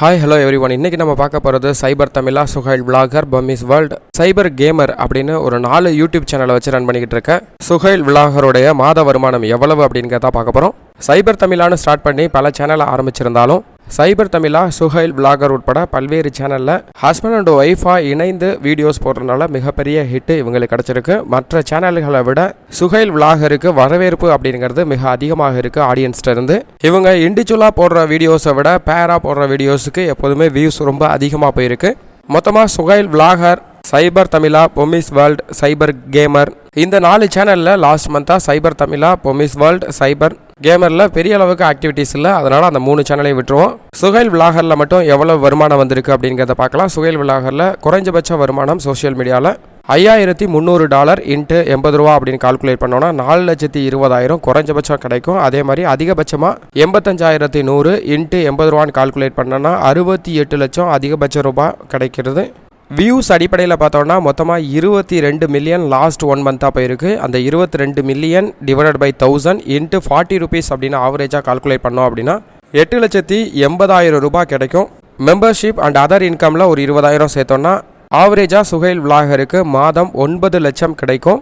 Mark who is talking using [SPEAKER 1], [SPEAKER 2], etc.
[SPEAKER 1] Hi hello everyone. இன்றைக்கி நம்ம பார்க்க போகிறது சைபர் தமிழா, சுஹைல் விலாகர், பொம்மிஸ் வேர்ல்டு, சைபர் கேமர் அப்படின்னு ஒரு 4 யூடியூப் சேனலை வச்சு ரன் பண்ணிக்கிட்டு இருக்கேன். சுஹைல் விலாகருடைய மாத வருமானம் எவ்வளவு அப்படிங்கிறத பார்க்க போகிறோம். சைபர் தமிழான்னு ஸ்டார்ட் பண்ணி பல சேனலை ஆரம்பிச்சிருந்தாலும் சைபர் தமிழா, சுஹைல் விலாகர் உட்பட பல்வேறு சேனலில் ஹஸ்பண்ட் அண்ட் ஒய்ஃபாக இணைந்து வீடியோஸ் போடுறதுனால மிகப்பெரிய ஹிட்டு இவங்களுக்கு கிடச்சிருக்கு. மற்ற சேனல்களை விட சுஹைல் விலாகருக்கு வரவேற்பு அப்படிங்கிறது மிக அதிகமாக இருக்குது ஆடியன்ஸ்ட இருந்து. இவங்க இண்டிவிஜுவலாக போடுற வீடியோஸை விட பேராக போடுற வீடியோஸுக்கு எப்போதுமே வியூஸ் ரொம்ப அதிகமாக போயிருக்கு. மொத்தமாக சுஹைல் விலாகர், சைபர் தமிழா, பொம்மிஸ் வேர்ல்டு, சைபர் கேமர், இந்த 4 சேனலில் லாஸ்ட் மந்த்தாக சைபர் தமிழா, பொம்மிஸ் வேர்ல்டு, சைபர் கேமரில் பெரிய அளவுக்கு ஆக்டிவிட்டீஸ் இல்லை. அதனால் அந்த 3 சேனலையும் விட்டுருவோம். சுஹைல் விலாகரில் மட்டும் எவ்வளோ வருமானம் வந்திருக்கு அப்படிங்கிறத பார்க்கலாம். சுஹைல் விலாகரில் குறைஞ்சபட்ச வருமானம் சோஷியல் மீடியாவில் $5300 இன்ட்டு $80 அப்படின்னு கால்குலேட் பண்ணோன்னா 4,20,000 குறைஞ்சபட்சம் கிடைக்கும். அதே மாதிரி அதிகபட்சமாக 85,100 இன்ட்டு $80 கால்குலேட் பண்ணோன்னா 68 லட்சம் அதிகபட்ச ரூபாய் கிடைக்கிறது. வியூஸ் அடிப்படையில் பார்த்தோன்னா மொத்தமாக 22 மில்லியன் லாஸ்ட் 1 மந்த்தாக போயிருக்கு. அந்த 22 million divided by 1000 into 40 rupees அப்படின்னு ஆவரேஜாக கால்குலேட் பண்ணோம் அப்படின்னா 8,80,000 ரூபாய் கிடைக்கும். மெம்பர்ஷிப் அண்ட் அதர் இன்கமில் ஒரு 20,000 சேர்த்தோன்னா ஆவரேஜாக சுஹைல் விலாகருக்கு மாதம் 9 லட்சம் கிடைக்கும்.